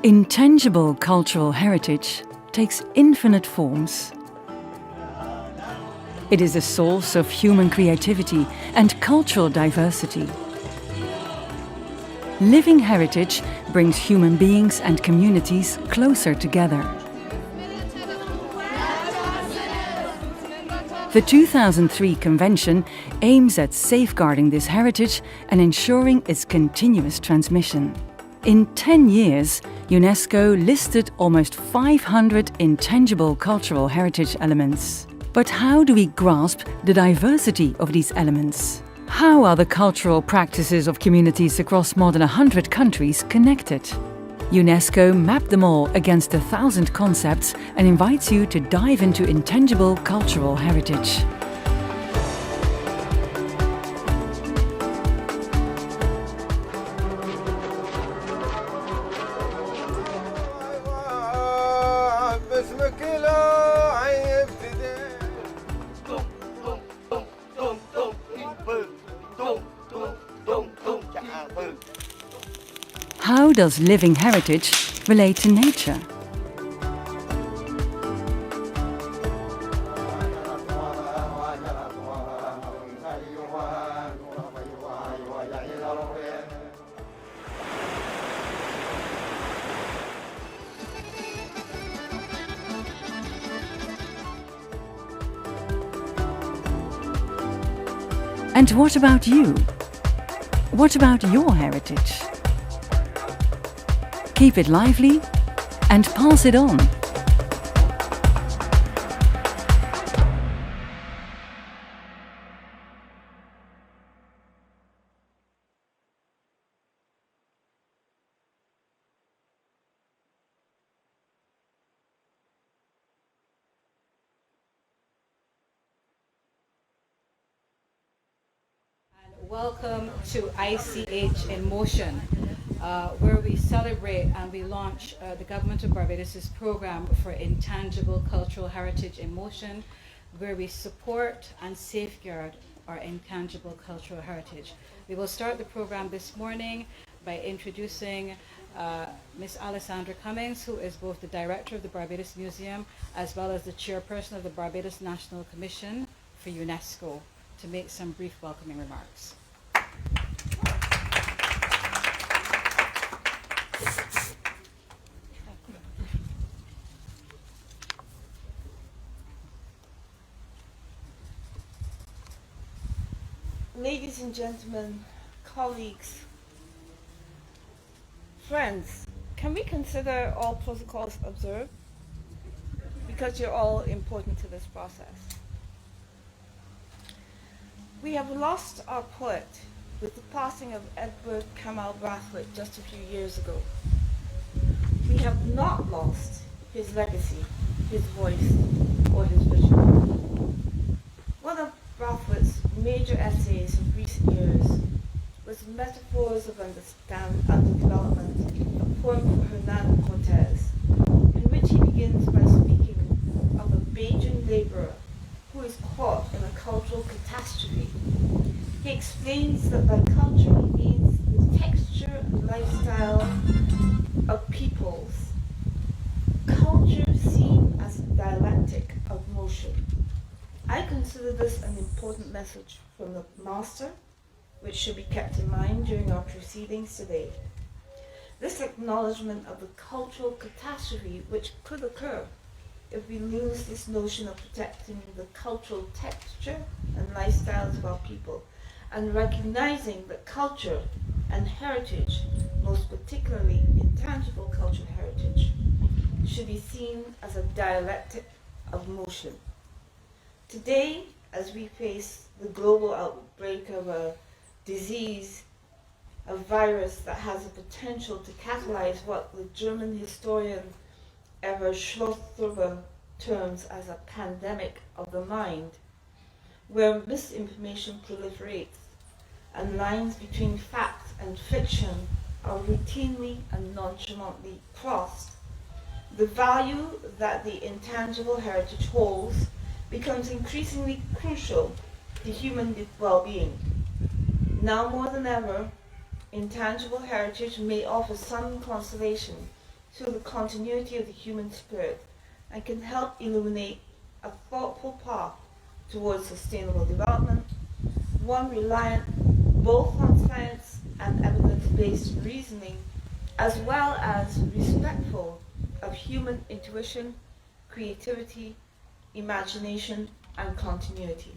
Intangible cultural heritage takes infinite forms. It is a source of human creativity and cultural diversity. Living heritage brings human beings and communities closer together. The 2003 Convention aims at safeguarding this heritage and ensuring its continuous transmission. In 10 years, UNESCO listed almost 500 intangible cultural heritage elements. But how do we grasp the diversity of these elements? How are the cultural practices of communities across more than 100 countries connected? UNESCO mapped them all against 1,000 concepts and invites you to dive into intangible cultural heritage. How does living heritage relate to nature? And what about you? What about your heritage? Keep it lively and pass it on. Welcome to ICH in Motion, where we celebrate and we launch the Government of Barbados' program for Intangible Cultural Heritage in Motion, where we support and safeguard our intangible cultural heritage. We will start the program this morning by introducing Ms. Alessandra Cummings, who is both the Director of the Barbados Museum as well as the Chairperson of the Barbados National Commission for UNESCO, to make some brief welcoming remarks. Ladies and gentlemen, colleagues, friends, can we consider all protocols observed? Because you're all important to this process. We have lost our poet with the passing of Edward Kamal Brathwaite just a few years ago. We have not lost his legacy, his voice, or his vision. One of Brathwaite's major essays of recent years was Metaphors of Underdevelopment, a poem for Hernan Cortez, in which he begins by speaking of a Bajan laborer who is caught in a cultural catastrophe. He explains that by culture he means the texture and lifestyle of peoples. Culture seen as a dialectic of motion. I consider this an important message from the Master, which should be kept in mind during our proceedings today. This acknowledgement of the cultural catastrophe which could occur if we lose this notion of protecting the cultural texture and lifestyles of our people, and recognizing that culture and heritage, most particularly intangible cultural heritage, should be seen as a dialectic of motion. Today, as we face the global outbreak of a disease, a virus that has the potential to catalyze what the German historian Ever Schlotterber terms as a pandemic of the mind, where misinformation proliferates and lines between fact and fiction are routinely and nonchalantly crossed, the value that the intangible heritage holds becomes increasingly crucial to human well-being. Now more than ever, intangible heritage may offer some consolation to the continuity of the human spirit and can help illuminate a thoughtful path towards sustainable development, one reliant both on science and evidence-based reasoning, as well as respectful of human intuition, creativity, imagination, and continuity.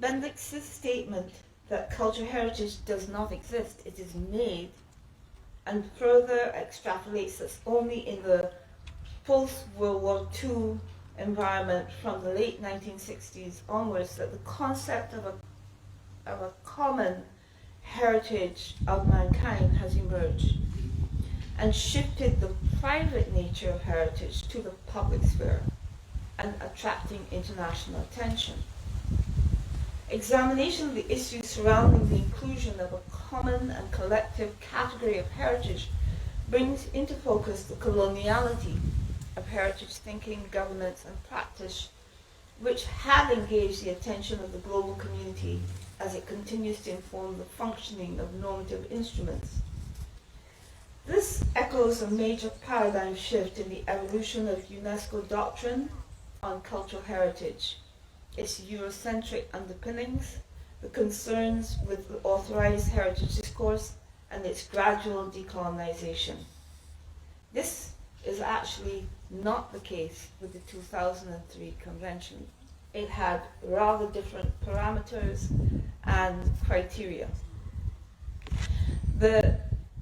Bendix's statement that cultural heritage does not exist, it is made, and further extrapolates this only in the post-World War II environment from the late 1960s onwards, that the concept of a common heritage of mankind has emerged and shifted the private nature of heritage to the public sphere and attracting international attention. Examination of the issues surrounding the inclusion of a common and collective category of heritage brings into focus the coloniality of heritage thinking, governance, and practice, which have engaged the attention of the global community as it continues to inform the functioning of normative instruments. This echoes a major paradigm shift in the evolution of UNESCO doctrine on cultural heritage, its Eurocentric underpinnings, the concerns with the authorized heritage discourse, and its gradual decolonization. This is actually not the case with the 2003 convention. It had rather different parameters and criteria. The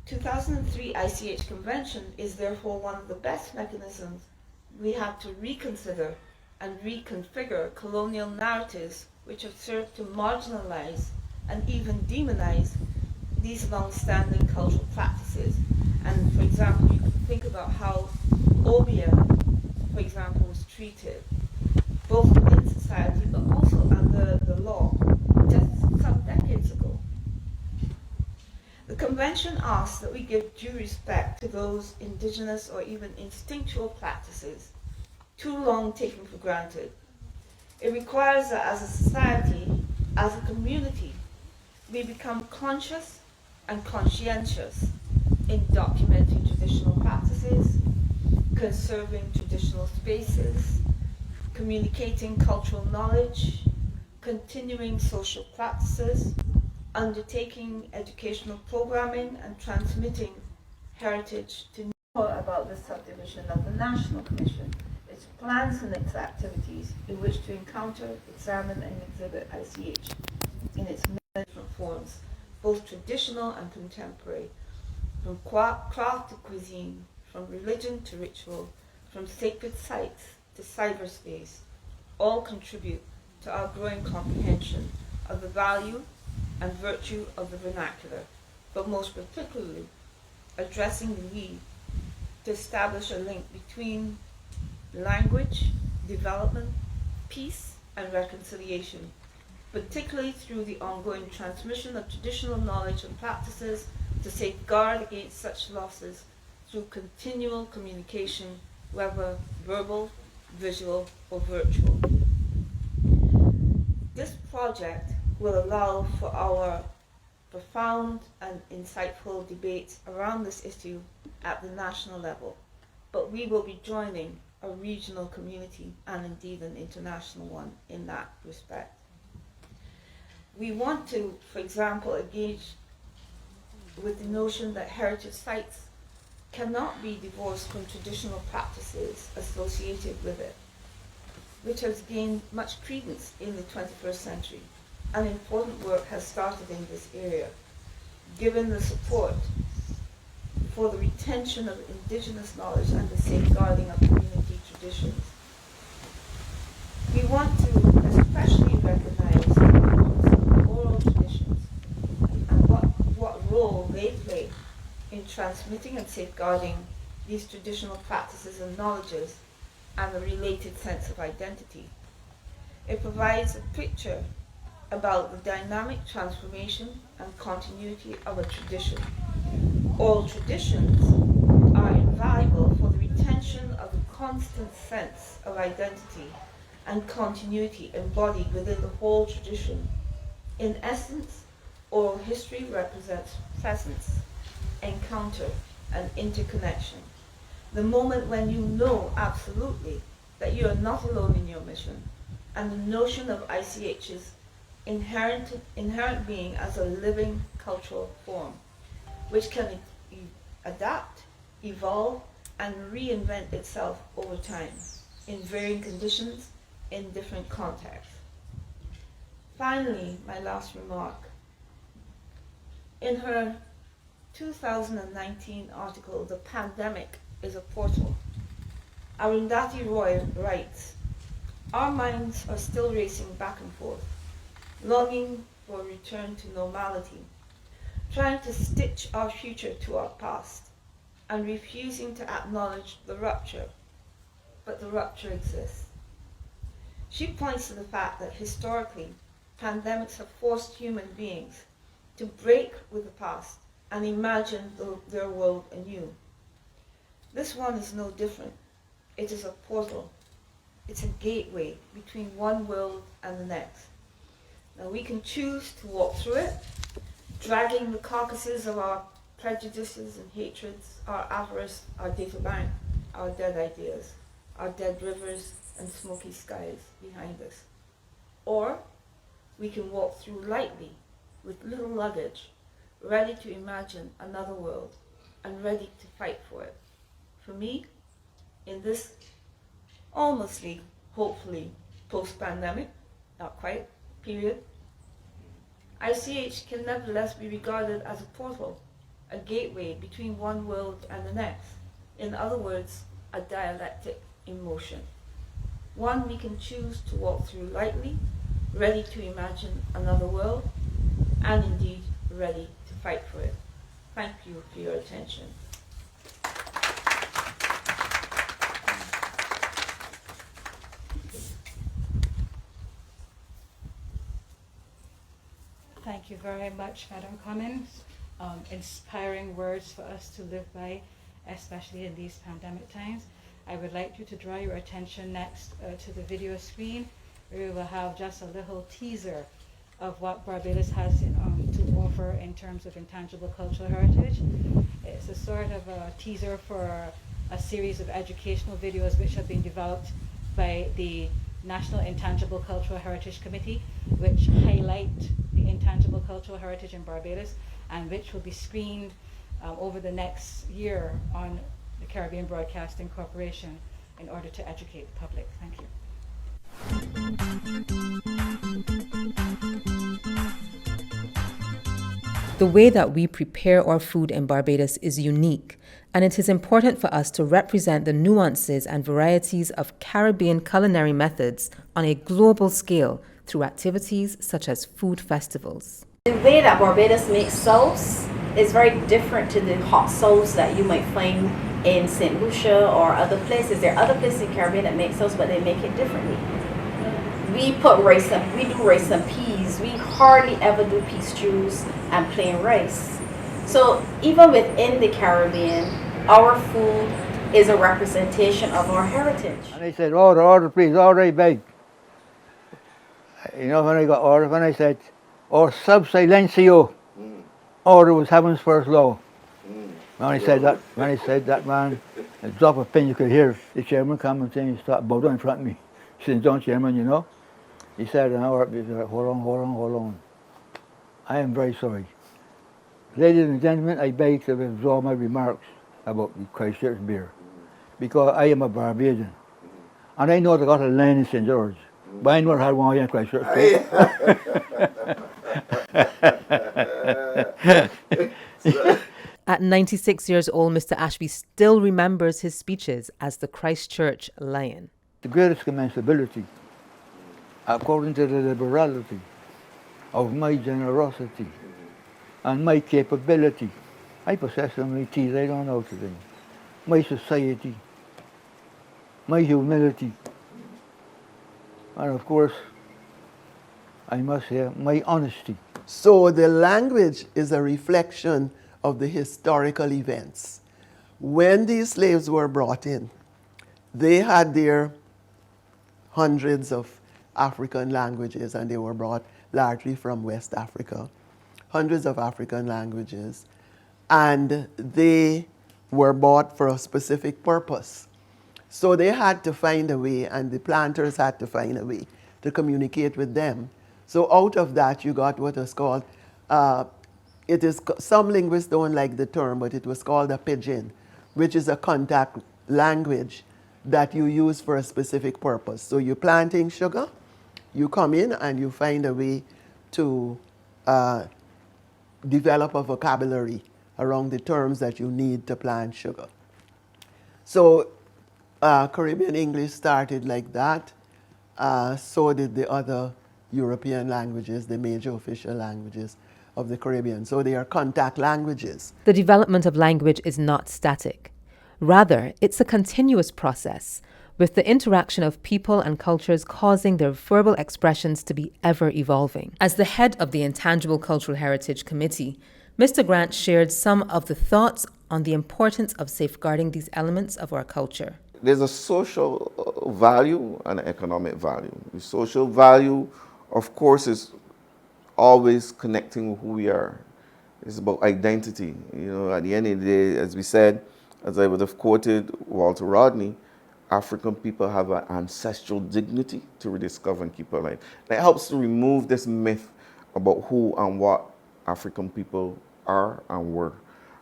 2003 ICH convention is therefore one of the best mechanisms we have to reconsider and reconfigure colonial narratives which have served to marginalize and even demonize these long-standing cultural practices. And for example, you can think about how obeah, for example, was treated, both within society but also under the law, just some decades ago. The convention asks that we give due respect to those indigenous or even instinctual practices too long taken for granted. It requires that as a society, as a community, we become conscious and conscientious in documenting traditional practices, conserving traditional spaces, communicating cultural knowledge, continuing social practices, undertaking educational programming, and transmitting heritage to know about the subdivision of the National Commission, its plans and its activities in which to encounter, examine, and exhibit ICH in its many different forms, both traditional and contemporary, from craft to cuisine, from religion to ritual, from sacred sites to cyberspace, all contribute to our growing comprehension of the value and virtue of the vernacular, but most particularly addressing the need to establish a link between language, development, peace, and reconciliation, particularly through the ongoing transmission of traditional knowledge and practices to safeguard against such losses through continual communication, whether verbal, visual, or virtual. This project will allow for our profound and insightful debates around this issue at the national level, but we will be joining a regional community and indeed an international one in that respect. We want to, for example, engage with the notion that heritage sites cannot be divorced from traditional practices associated with it, which has gained much credence in the 21st century. And important work has started in this area, given the support for the retention of indigenous knowledge and the safeguarding of community traditions. We want to especially recognize oral traditions and what role they play in transmitting and safeguarding these traditional practices and knowledges and a related sense of identity. It provides a picture about the dynamic transformation and continuity of a tradition. All traditions are invaluable for the retention of a constant sense of identity and continuity embodied within the whole tradition. In essence, oral history represents presence, encounter, and interconnection. The moment when you know absolutely that you are not alone in your mission, and the notion of ICH's inherent being as a living cultural form, which can adapt, evolve, and reinvent itself over time, in varying conditions, in different contexts. Finally, my last remark. In her 2019 article, "The Pandemic is a Portal," Arundhati Roy writes, "Our minds are still racing back and forth, longing for a return to normality, trying to stitch our future to our past, and refusing to acknowledge the rupture. But the rupture exists." She points to the fact that historically, pandemics have forced human beings to break with the past and imagine their world anew. This one is no different. It is a portal. It's a gateway between one world and the next. Now we can choose to walk through it, dragging the carcasses of our prejudices and hatreds, our avarice, our data bank, our dead ideas, our dead rivers and smoky skies behind us. Or we can walk through lightly with little luggage, ready to imagine another world and ready to fight for it. For me, in this almostly, hopefully, post-pandemic, not quite, period, ICH can nevertheless be regarded as a portal, a gateway between one world and the next. In other words, a dialectic in motion. One we can choose to walk through lightly, ready to imagine another world, and indeed ready to fight for it. Thank you for your attention. Thank you very much, Madam Cummins. Inspiring words for us to live by, especially in these pandemic times. I would like you to draw your attention next to the video screen, where we will have just a little teaser of what Barbados has to offer in terms of intangible cultural heritage. It's a sort of a teaser for a series of educational videos which have been developed by the National Intangible Cultural Heritage Committee, which highlight the intangible cultural heritage in Barbados, and which will be screened over the next year on the Caribbean Broadcasting Corporation in order to educate the public. Thank you. The way that we prepare our food in Barbados is unique, and it is important for us to represent the nuances and varieties of Caribbean culinary methods on a global scale through activities such as food festivals. The way that Barbados makes sauce is very different to the hot sauce that you might find in St. Lucia or other places. There are other places in the Caribbean that make sauce, but they make it differently. We do rice and peas. We hardly ever do pea stews and plain rice. So even within the Caribbean, our food is a representation of our heritage. And they said, order please, order big. You know, when I got order, when I said, or sub silencio, order was heaven's first law. When I said that, man, a drop of pin you could hear the chairman come and say, he started bow down in front of me. He said, "Don't, chairman, you know." He said, hold on. I am very sorry. Ladies and gentlemen, I beg to withdraw my remarks about the Christchurch beer, because I am a Barbadian. And I know they got a land in St. George, but I never had one here in Christchurch. At 96 years old, Mr. Ashby still remembers his speeches as the Christchurch Lion. The greatest commensability, according to the liberality of my generosity and my capability. I possess so many T's I don't know today. My society, my humility, and of course, I must say, my honesty. So the language is a reflection of the historical events. When these slaves were brought in, they had their hundreds of African languages, and they were brought largely from West Africa, hundreds of African languages, and they were bought for a specific purpose. So they had to find a way, and the planters had to find a way to communicate with them. So out of that, you got what is called, some linguists don't like the term, but it was called a pidgin, which is a contact language that you use for a specific purpose. So you're planting sugar, you come in and you find a way to develop a vocabulary around the terms that you need to plant sugar. So Caribbean English started like that. So did the other European languages, the major official languages of the Caribbean. So they are contact languages. The development of language is not static. Rather, it's a continuous process, with the interaction of people and cultures causing their verbal expressions to be ever evolving. As the head of the Intangible Cultural Heritage Committee, Mr. Grant shared some of the thoughts on the importance of safeguarding these elements of our culture. There's a social value and an economic value. The social value, of course, is always connecting with who we are. It's about identity. You know, at the end of the day, as we said, as I would have quoted Walter Rodney, African people have an ancestral dignity to rediscover and keep alive. And it helps to remove this myth about who and what African people are and were.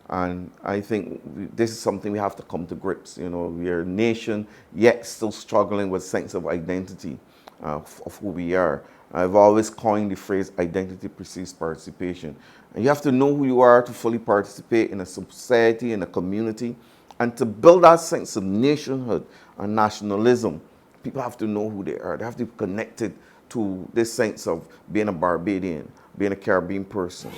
And I think this is something we have to come to grips. You know, we are a nation, yet still struggling with sense of identity of who we are. I've always coined the phrase, identity precedes participation. And you have to know who you are to fully participate in a society, in a community, and to build that sense of nationhood and nationalism. People have to know who they are. They have to be connected to this sense of being a Barbadian, being a Caribbean person.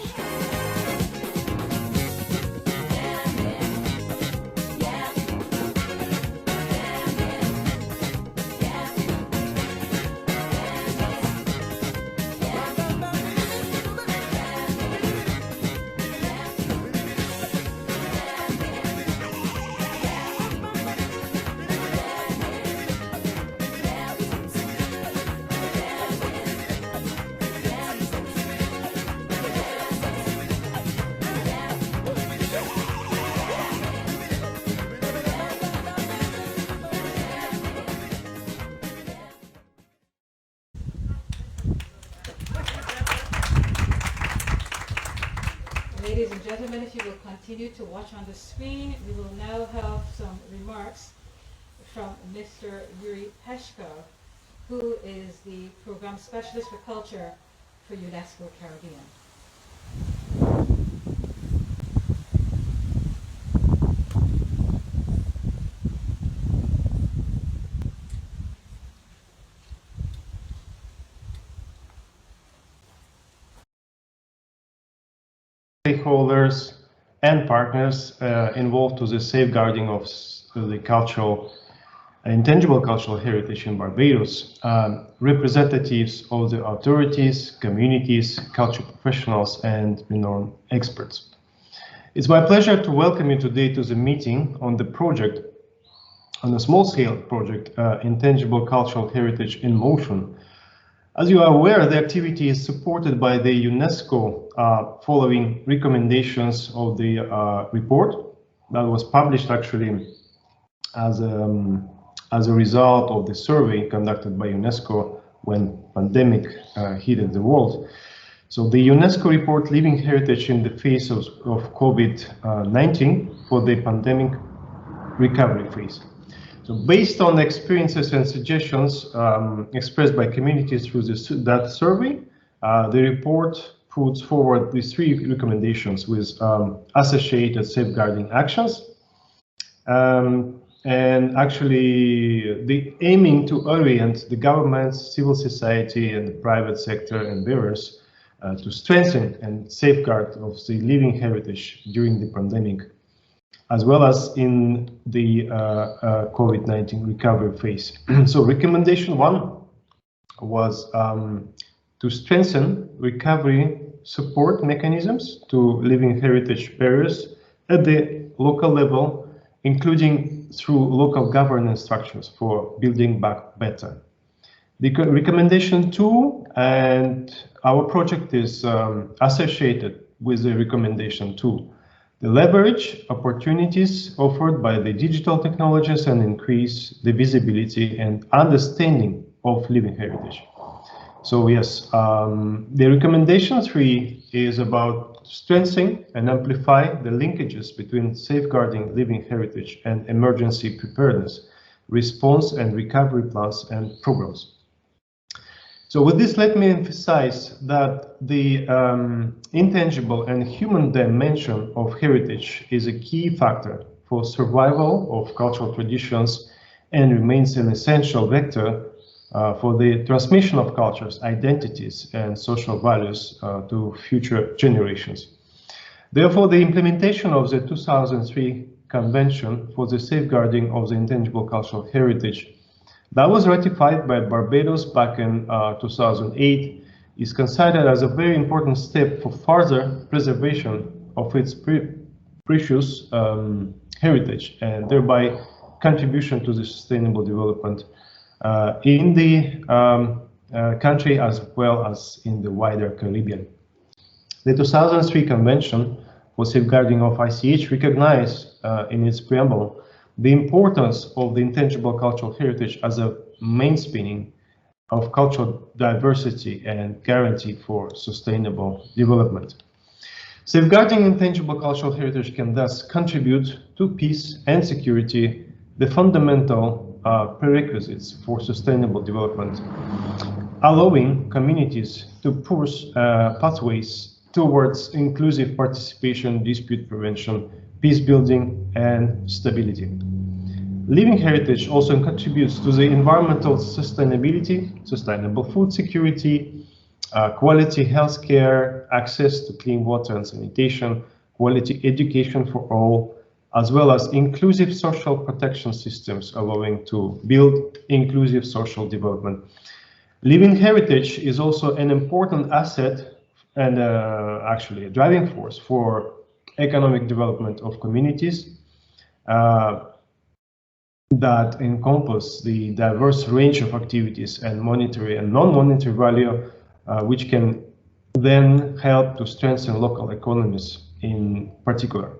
Ladies and gentlemen, if you will continue to watch on the screen, we will now have some remarks from Mr. Yuri Peshkov, who is the Program Specialist for Culture for UNESCO Caribbean. Stakeholders and partners involved to the safeguarding of the intangible cultural heritage in Barbados, representatives of the authorities, communities, cultural professionals, and renowned experts. It's my pleasure to welcome you today to the meeting on the project, on a small-scale project, Intangible Cultural Heritage in Motion. As you are aware, the activity is supported by the UNESCO following recommendations of the report that was published actually as a result of the survey conducted by UNESCO when pandemic hit the world. So the UNESCO report, Living Heritage in the Face of COVID-19 for the pandemic recovery phase. So based on experiences and suggestions expressed by communities through that survey, the report puts forward these 3 recommendations with associated safeguarding actions. And actually, the aiming to orient the governments, civil society, and the private sector and bearers to strengthen and safeguard of the living heritage during the pandemic, as well as in the COVID-19 recovery phase. So recommendation 1 was to strengthen recovery support mechanisms to living heritage bearers at the local level, including through local governance structures for building back better. The recommendation 2, and our project is associated with the recommendation 2. They leverage opportunities offered by the digital technologies and increase the visibility and understanding of living heritage. So yes, the recommendation 3 is about strengthening and amplify the linkages between safeguarding living heritage and emergency preparedness, response and recovery plans and programs. So with this, let me emphasize that the intangible and human dimension of heritage is a key factor for survival of cultural traditions and remains an essential vector for the transmission of cultures, identities, and social values to future generations. Therefore, the implementation of the 2003 Convention for the Safeguarding of the Intangible Cultural Heritage that was ratified by Barbados back in 2008 is considered as a very important step for further preservation of its precious heritage and thereby contribution to the sustainable development in the country as well as in the wider Caribbean. The 2003 Convention for Safeguarding of ICH recognized in its preamble the importance of the intangible cultural heritage as a mainspinning of cultural diversity and guarantee for sustainable development. Safeguarding intangible cultural heritage can thus contribute to peace and security, the fundamental prerequisites for sustainable development, allowing communities to pursue pathways towards inclusive participation, dispute prevention, peace building, and stability. Living heritage also contributes to the environmental sustainability, sustainable food security, quality healthcare, access to clean water and sanitation, quality education for all, as well as inclusive social protection systems allowing to build inclusive social development. Living heritage is also an important asset and actually a driving force for economic development of communities that encompass the diverse range of activities and monetary and non-monetary value, which can then help to strengthen local economies in particular.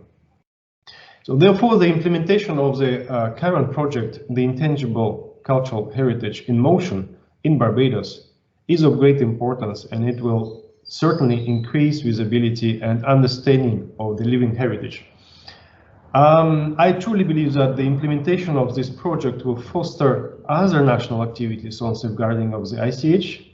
So therefore, the implementation of the current project, the Intangible Cultural Heritage in Motion in Barbados, is of great importance, and it will certainly increase visibility and understanding of the living heritage. I truly believe that the implementation of this project will foster other national activities on safeguarding of the ICH,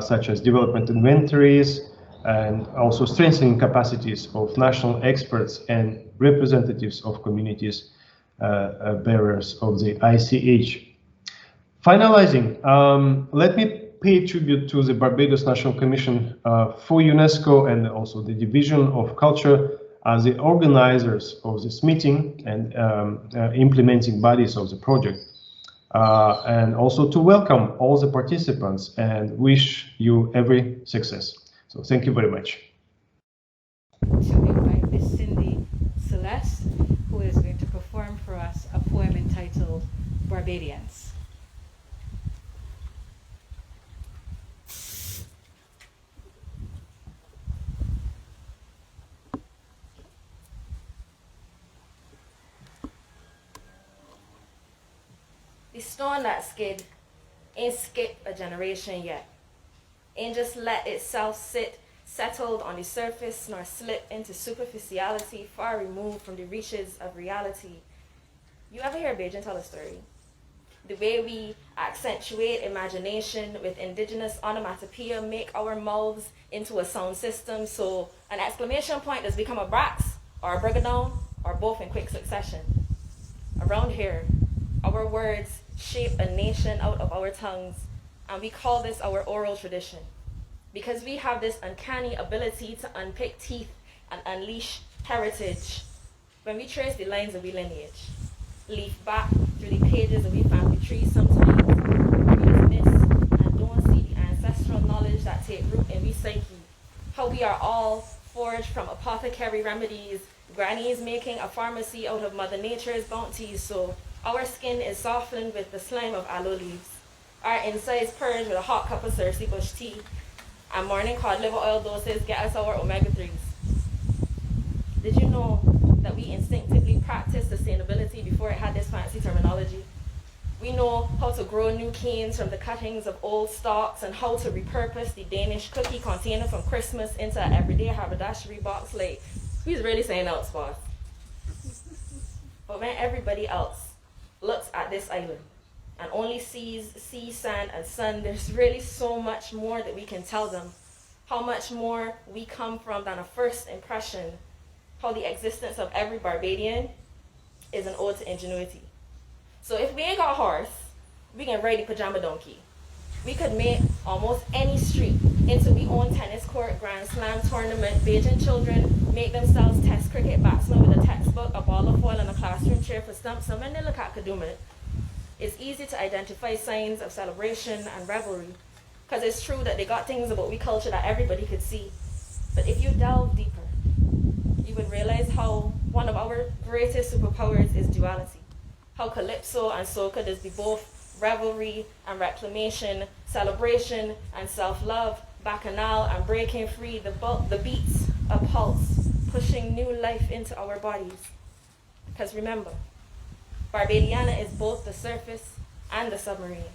such as development inventories, and also strengthening capacities of national experts and representatives of communities bearers of the ICH. Finalizing, let me pay tribute to the Barbados National Commission for UNESCO and also the Division of Culture as the organizers of this meeting and implementing bodies of the project. And also to welcome all the participants and wish you every success. So thank you very much. To invite Miss Cindy Celeste, who is going to perform for us a poem entitled Barbadians. The stone that skid ain't skipped a generation yet. Ain't just let itself sit settled on the surface nor slip into superficiality far removed from the reaches of reality. You ever hear Beijing tell a story? The way we accentuate imagination with indigenous onomatopoeia make our mouths into a sound system, so an exclamation point does become a brax or a brigadown or both in quick succession. Around here, our words shape a nation out of our tongues, and we call this our oral tradition, because we have this uncanny ability to unpick teeth and unleash heritage when we trace the lines of our lineage, leaf back through the pages of our family tree. Sometimes we miss and don't see the ancestral knowledge that take root in our psyche, how we are all forged from apothecary remedies, grannies making a pharmacy out of Mother Nature's bounties, so our skin is softened with the slime of aloe leaves. Our insides purged with a hot cup of Cersei bush tea. And morning cod liver oil doses get us our omega-3s. Did you know that we instinctively practice sustainability before it had this fancy terminology. We know how to grow new canes from the cuttings of old stalks and how to repurpose the Danish cookie container from Christmas into an everyday haberdashery box. Like, who's really saying else, boss? But when everybody else looks at this island and only sees sea, sand, and sun, there's really so much more that we can tell them. How much more we come from than a first impression. How the existence of every Barbadian is an ode to ingenuity. So if we ain't got a horse, we can ride the pajama donkey. We could make almost any street into we own tennis court, Grand Slam tournament, Bajan children make themselves test cricket batsmen with a textbook, a ball of foil, and a classroom chair for stumps. And when they look at Kadooment, it's easy to identify signs of celebration and revelry, because it's true that they got things about we culture that everybody could see. But if you delve deeper, you would realize how one of our greatest superpowers is duality. How calypso and soca does be both revelry and reclamation, celebration and self-love, bacchanal and breaking free, the beats, a pulse, pushing new life into our bodies. Because remember, Barbadiana is both the surface and the submarine.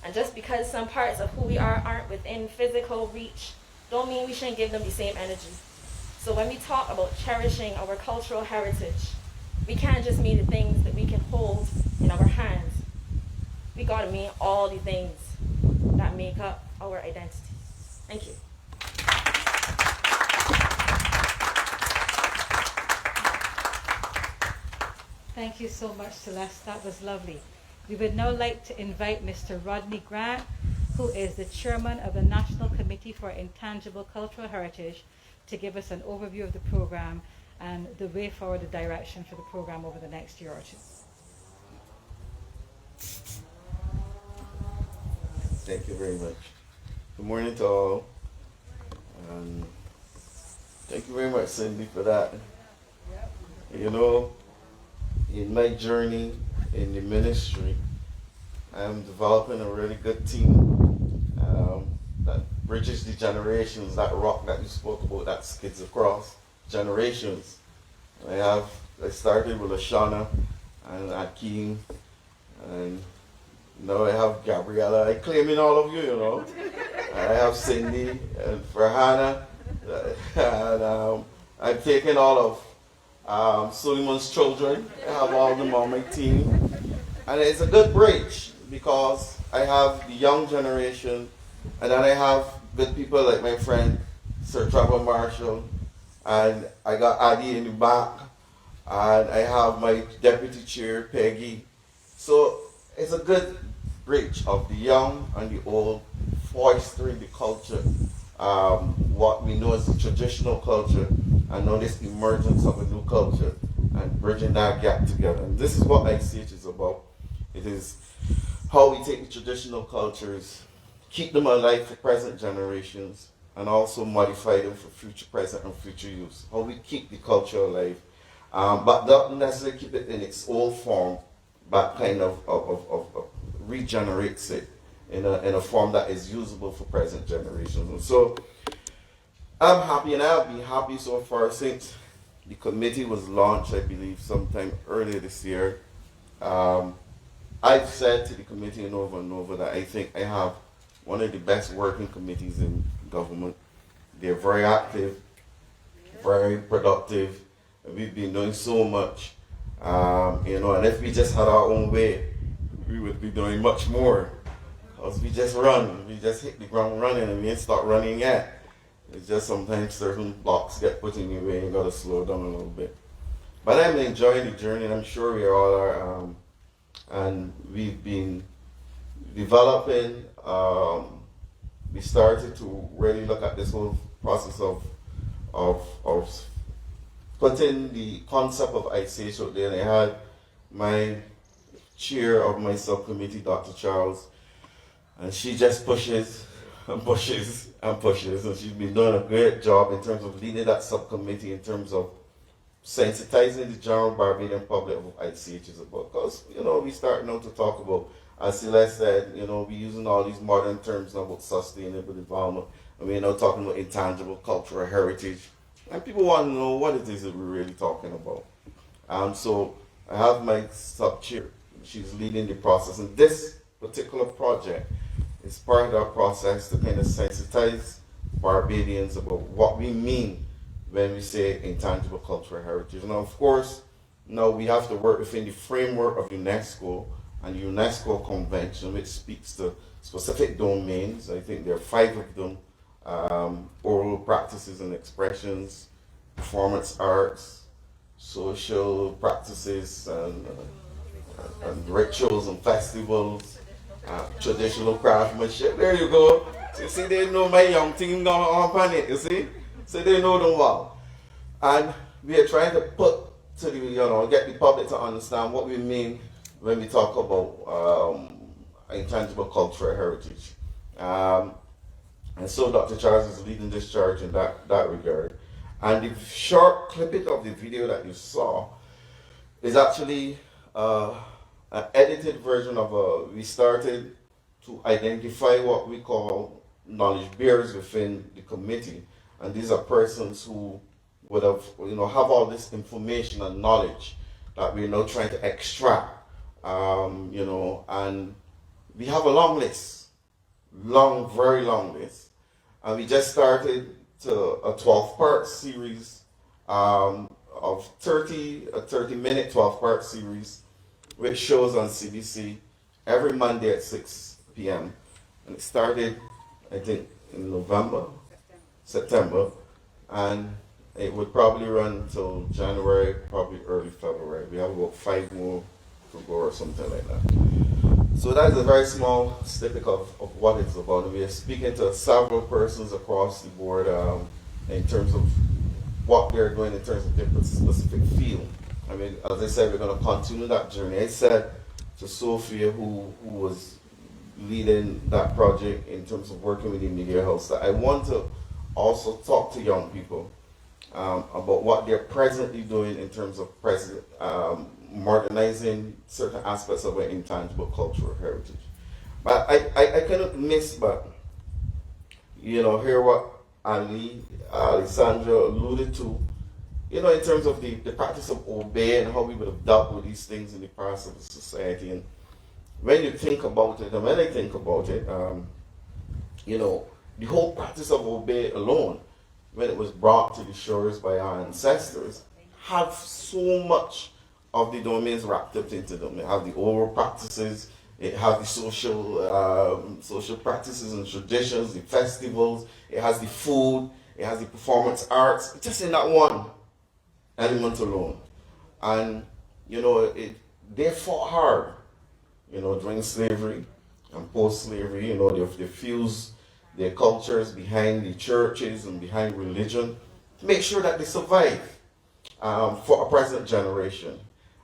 And just because some parts of who we are aren't within physical reach, don't mean we shouldn't give them the same energy. So when we talk about cherishing our cultural heritage, we can't just mean the things that we can hold in our hands. We gotta mean all the things that make up our identity. Thank you. Thank you so much, Celeste. That was lovely. We would now like to invite Mr. Rodney Grant, who is the chairman of the National Committee for Intangible Cultural Heritage, to give us an overview of the program and the way forward, the direction for the program over the next year or two. Thank you very much. Good morning to all. Thank you very much, Cindy, for that. You know, in my journey in the ministry, I'm developing a really good team that bridges the generations, that rock that you spoke about, that skids across generations. I started with Ashana and Akeem, and now I have Gabriella. I claim in all of you, you know. I have Cindy and Farhana, and I've taken all of Suleiman's children. I have all of them on my team, and it's a good bridge because I have the young generation, and then I have good people like my friend Sir Trevor Marshall, and I got Adi in the back, and I have my deputy chair Peggy. So it's a good bridge of the young and the old, fostering the culture, what we know as the traditional culture, and now this emergence of a new culture, and bridging that gap together. And this is what ICH is about. It is how we take the traditional cultures, keep them alive for present generations, and also modify them for future present and future use. How we keep the culture alive, but not necessarily keep it in its old form, but kind of regenerates it in a form that is usable for present generations. And so I'm happy, and I've been happy so far since the committee was launched, I believe, sometime earlier this year. I've said to the committee over and over that I think I have one of the best working committees in government. They're very active, very productive, and we've been doing so much. You know, and if we just had our own way, we would be doing much more. Because we just run, we just hit the ground running, and we ain't start running yet. It's just sometimes certain blocks get put in your way and you gotta slow down a little bit. But I'm enjoying the journey, and I'm sure we all are. And we've been developing, we started to really look at this whole process of putting the concept of ICH out there. And I had my chair of my subcommittee, Dr. Charles, and she just pushes and pushes and pushes, and she's been doing a great job in terms of leading that subcommittee, in terms of sensitizing the general Barbadian public of what ICH is about. Because, you know, we start now to talk about, as Celeste said, you know, we're using all these modern terms now about sustainable development, and we're now talking about intangible cultural heritage, And people want to know what it is that we're really talking about. So I have my sub-chair. She's leading the process. And this particular project is part of that process to kind of sensitize Barbadians about what we mean when we say intangible cultural heritage. Now, of course, now we have to work within the framework of UNESCO and the UNESCO Convention, which speaks to specific domains. I think there are 5 of them: oral practices and expressions, performance arts, social practices and rituals and festivals, traditional craftsmanship. There you go. So you see, they know my young team now on it, you see? So they know them well. And we are trying to put to the, get the public to understand what we mean when we talk about intangible cultural heritage. And so Dr. Charles is leading this charge in that regard. And the short clipping of the video that you saw is actually an edited version of we started to identify what we call knowledge bearers within the committee. And these are persons who would have, have all this information and knowledge that we're now trying to extract, and we have a long list, very long list. And we just started a 12-part series of 30-minute 12-part series, which shows on CBC every Monday at 6 p.m. And it started, I think, in September, and it would probably run till January, probably early February. We have about 5 more to go or something like that. So that is a very small snippet of what it's about. And we are speaking to several persons across the board in terms of what they're doing in terms of their specific field. I mean, as I said, we're going to continue that journey. I said to Sophia, who was leading that project in terms of working with the media house, that I want to also talk to young people about what they're presently doing in terms of modernizing certain aspects of our intangible cultural heritage. But I cannot miss but hear what Alessandra alluded to, in terms of the practice of obey and how we would have dealt with these things in the past of the society. And when you think about it, and when I think about it, the whole practice of obey alone, when it was brought to the shores by our ancestors, have so much of the domains wrapped up into them. It have the oral practices, it has the social practices and traditions, the festivals, it has the food, it has the performance arts, just in that one element alone. And they fought hard, during slavery and post-slavery. They fused their cultures behind the churches and behind religion to make sure that they survive for a present generation.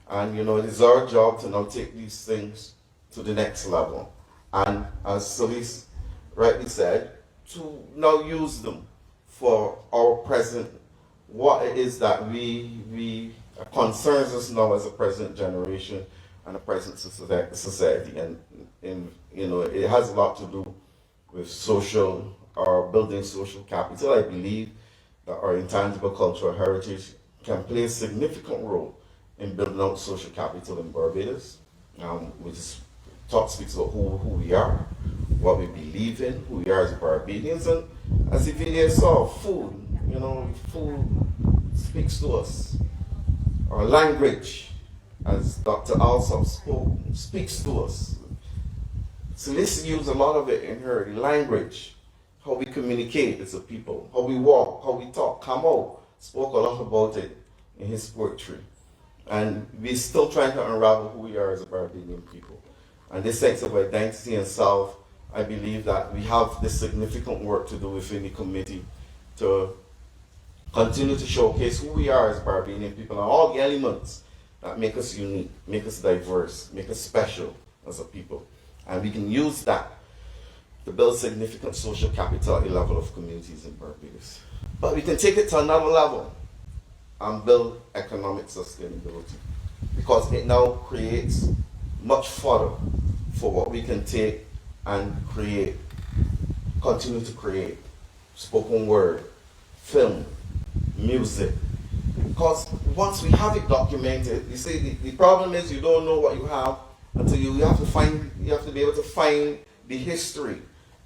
And it is our job to now take these things to the next level. And as Celeste rightly said, to now use them for our present, what it is that we concerns us now as a present generation and a present society. And it has a lot to do with social, or building social capital. I believe that our intangible cultural heritage can play a significant role in building out social capital in Barbados, which speaks about who we are, what we believe in, who we are as Barbadians, and as the video saw, food. Food speaks to us. Our language, as Dr. Alsop spoke, speaks to us. Celeste used a lot of it in her language, how we communicate as a people, how we walk, how we talk. Camo spoke a lot about it in his poetry. And we're still trying to unravel who we are as a Barbadian people. And this sense of identity and self, I believe that we have this significant work to do within the committee to continue to showcase who we are as Barbadian people and all the elements that make us unique, make us diverse, make us special as a people. And we can use that to build significant social capital at the level of communities in Barbados. But we can take it to another level and build economic sustainability, because it now creates much fodder for what we can take and continue to create spoken word, film, music. Because once we have it documented, you see, the problem is you don't know what you have until you have to be able to find the history,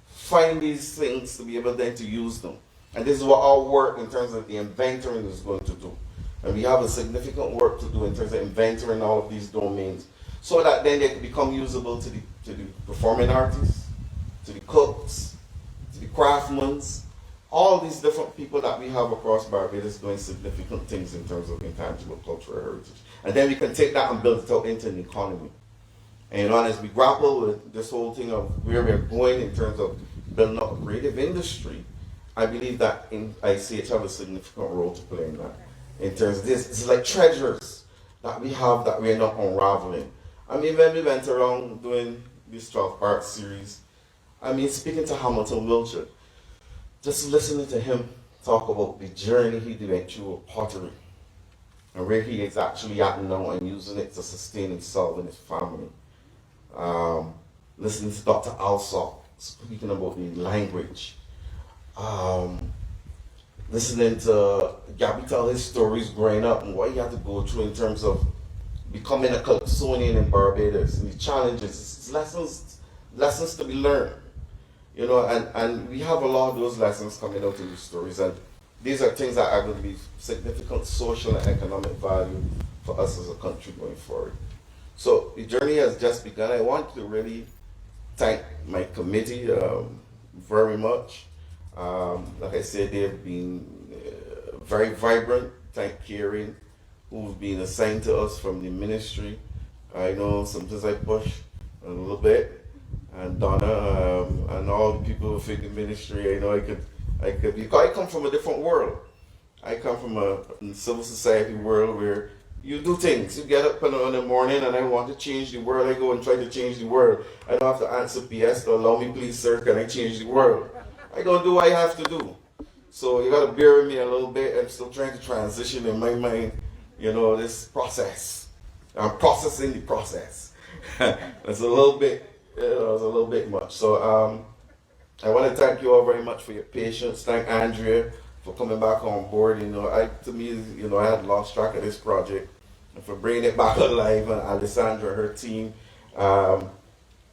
find these things to be able then to use them. And this is what our work in terms of the inventorying is going to do. And we have a significant work to do in terms of inventorying all of these domains, so that then they can become usable to the performing artists, to the cooks, to the craftsmen, all these different people that we have across Barbados doing significant things in terms of intangible cultural heritage. And then we can take that and build it out into an economy. And as we grapple with this whole thing of where we're going in terms of building up a creative industry, I believe that ICH have a significant role to play in that. In terms of this, it's like treasures that we have that we're not unraveling. I mean, when we went around doing this 12-part series, I mean, speaking to Hamilton Wiltshire, just listening to him talk about the journey he went through with pottery and where he is actually at now and using it to sustain himself and his family. Listening to Dr. Alsop speaking about the language. Listening to Gabby tell his stories growing up and what he had to go through in terms of becoming a Calypsonian in Barbados and the challenges, it's lessons to be learned. You know, and we have a lot of those lessons coming out in these stories, and these are things that are going to be significant social and economic value for us as a country going forward. So the journey has just begun. I want to really thank my committee very much. Like I said, they've been very vibrant. Thank Kieran, who's been assigned to us from the ministry. I know sometimes I push a little bit. And Donna, and all the people within the ministry, because I come from a different world. I come from a civil society world where you do things. You get up in the morning and I want to change the world. I go and try to change the world. I don't have to answer PS to allow me, please, sir, can I change the world? I don't do what I have to do. So you got to bear with me a little bit. I'm still trying to transition in my mind, this process. I'm processing the process. It's a little bit. It was a little bit much. So I want to thank you all very much for your patience. Thank Andrea for coming back on board. I had lost track of this project, and for bringing it back alive, and Alessandra, her team,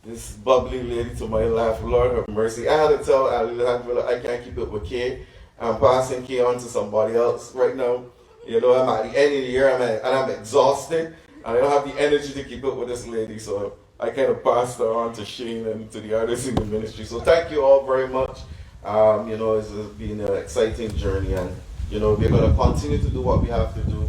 this bubbly lady to my left, Lord have mercy. I had to tell Alessandra, I can't keep it with Kay. I'm passing Kay on to somebody else right now. I'm at the end of the year, and I'm exhausted, and I don't have the energy to keep up with this lady, so I kind of passed her on to Shane and to the others in the ministry. So thank you all very much. It's been an exciting journey, and we're going to continue to do what we have to do,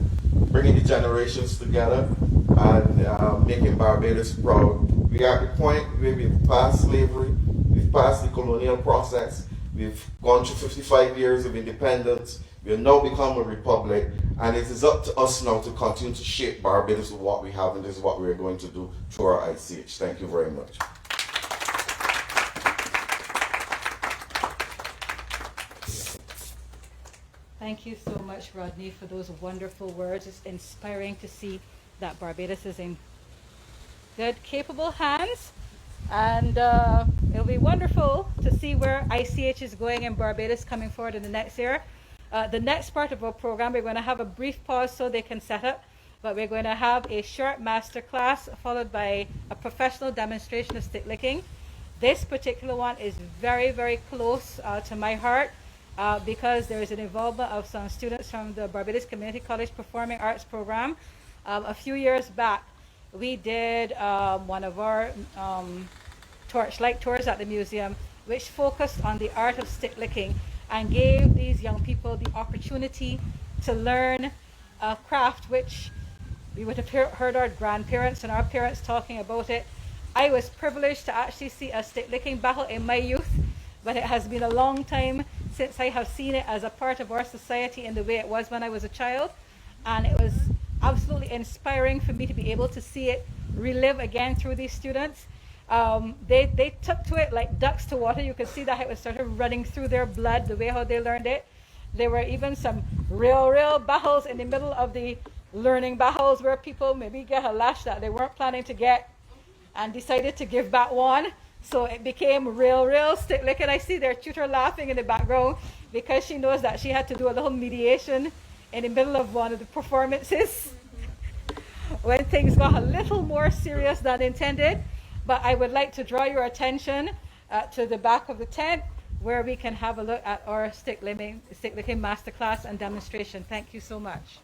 bringing the generations together and making Barbados proud. We are at the point where we've passed slavery, we've passed the colonial process, we've gone through 55 years of independence. We have now become a republic, and it is up to us now to continue to shape Barbados with what we have, and this is what we're going to do through our ICH. Thank you very much. Thank you so much, Rodney, for those wonderful words. It's inspiring to see that Barbados is in good, capable hands, and it'll be wonderful to see where ICH is going in Barbados coming forward in the next year. The next part of our program, we're going to have a brief pause so they can set up, but we're going to have a short master class followed by a professional demonstration of stick licking. This particular one is very, very close to my heart because there is an involvement of some students from the Barbados Community College Performing Arts Program. A few years back, we did one of our torchlight tours at the museum, which focused on the art of stick licking and gave these young people the opportunity to learn a craft which we would have heard our grandparents and our parents talking about it. I was privileged to actually see a stick licking battle in my youth, but it has been a long time since I have seen it as a part of our society in the way it was when I was a child, and it was absolutely inspiring for me to be able to see it relive again through these students. They took to it like ducks to water. You could see that it was sort of running through their blood, the way how they learned it. There were even some real battles in the middle of the learning battles where people maybe get a lash that they weren't planning to get and decided to give back one. So it became real stick licking. I see their tutor laughing in the background because she knows that she had to do a little mediation in the middle of one of the performances when things got a little more serious than intended. But I would like to draw your attention to the back of the tent where we can have a look at our stick licking masterclass and demonstration. Thank you so much.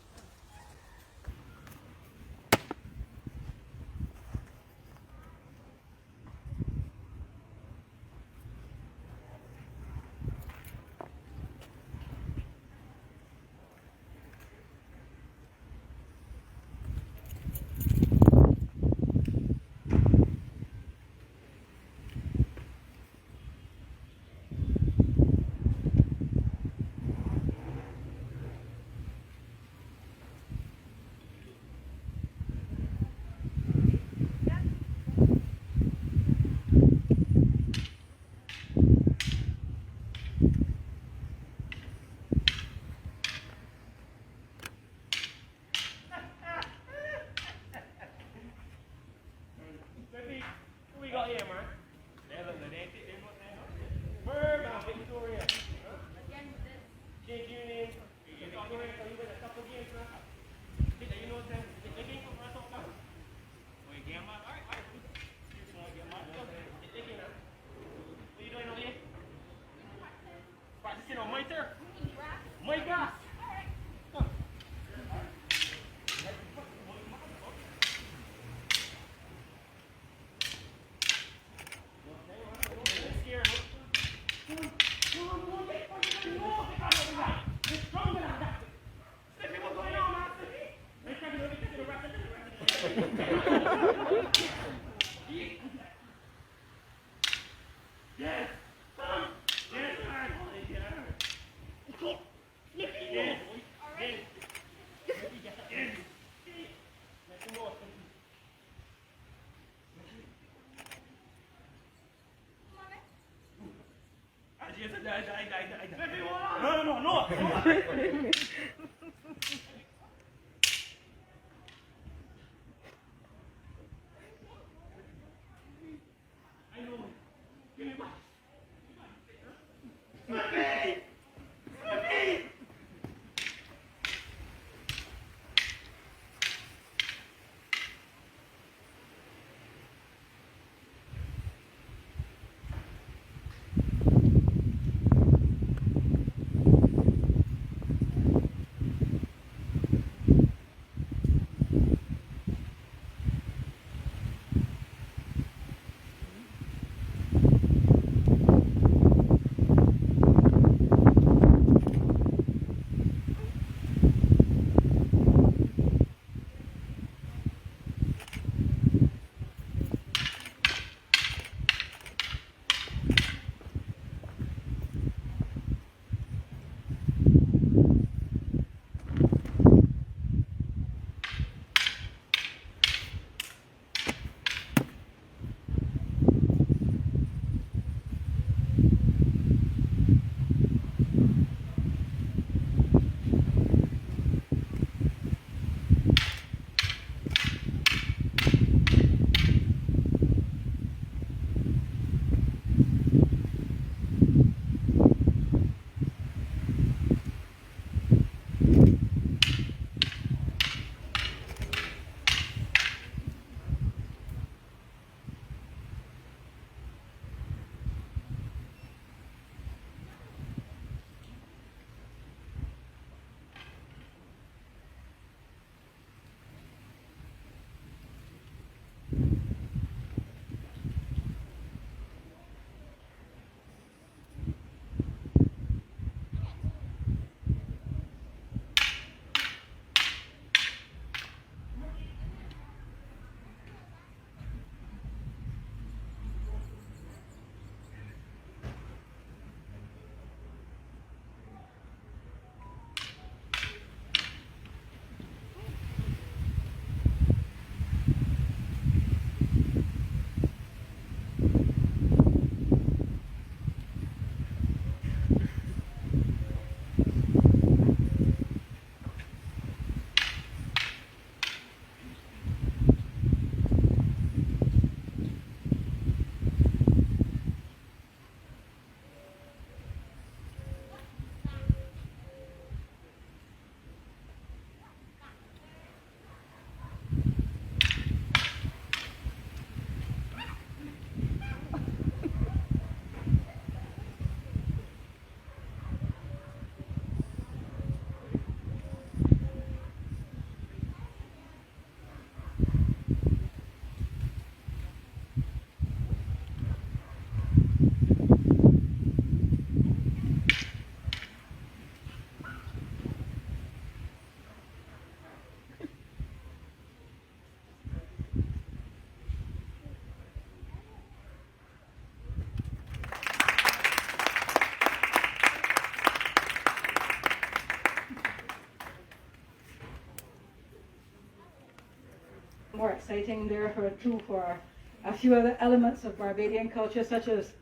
more exciting there for a few other elements of Barbadian culture, such as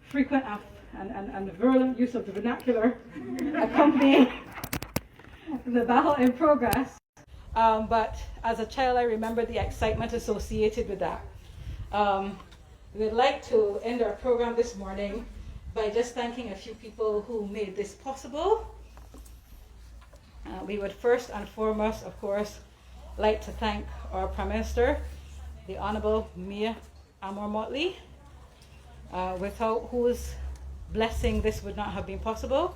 frequent and virulent use of the vernacular accompanying the battle in progress. But as a child, I remember the excitement associated with that. We'd like to end our program this morning by just thanking a few people who made this possible. We would first and foremost, of course, like to thank our Prime Minister, the Honourable Mia Amor-Motley, without whose blessing this would not have been possible.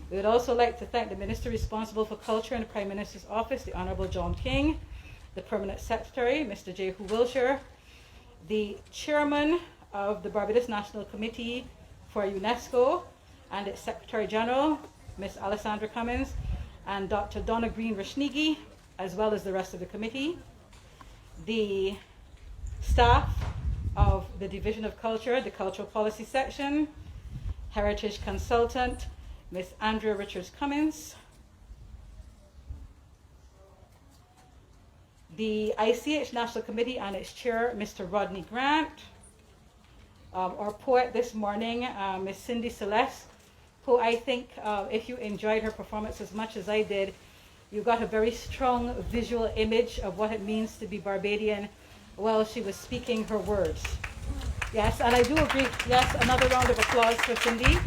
We would also like to thank the Minister responsible for Culture in the Prime Minister's Office, the Honourable John King, the Permanent Secretary, Mr. Jehu Wilshire, the Chairman of the Barbados National Committee for UNESCO and its Secretary General, Ms. Alessandra Cummins, and Dr. Donna Green-Rashnigi, as well as the rest of the committee, the staff of the Division of Culture, the Cultural Policy Section, Heritage Consultant, Ms. Andrea Richards-Cummins, the ICH National Committee and its chair, Mr. Rodney Grant, our poet this morning, Ms. Cindy Celeste, who I think if you enjoyed her performance as much as I did, you got a very strong visual image of what it means to be Barbadian while she was speaking her words. Yes, and I do agree. Yes, another round of applause for Cindy.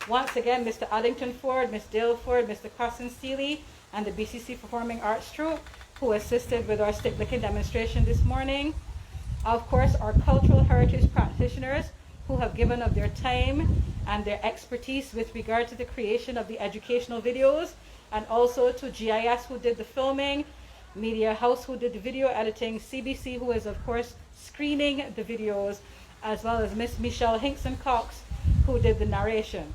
Once again, Mr. Addington Ford, Ms. Dale Ford, Mr. Carson Steely, and the BCC Performing Arts Troupe, who assisted with our stick licking demonstration this morning. Of course, our cultural heritage practitioners who have given of their time and their expertise with regard to the creation of the educational videos, and also to GIS who did the filming, Media House who did the video editing, CBC who is of course screening the videos, as well as Miss Michelle Hinkson-Cox who did the narration.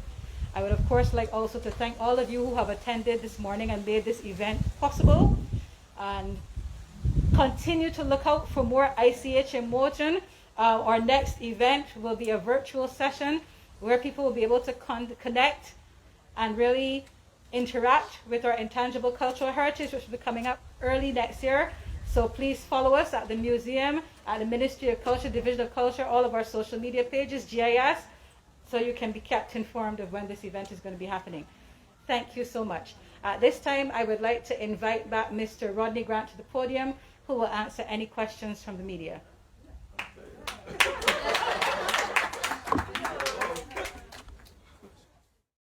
I would of course like also to thank all of you who have attended this morning and made this event possible, and continue to look out for more ICH in motion. Our next event will be a virtual session where people will be able to connect and really interact with our intangible cultural heritage, which will be coming up early next year. So please follow us at the museum, at the Ministry of Culture, Division of Culture, all of our social media pages, GIS, so you can be kept informed of when this event is going to be happening. Thank you so much. At this time, I would like to invite back Mr. Rodney Grant to the podium, who will answer any questions from the media.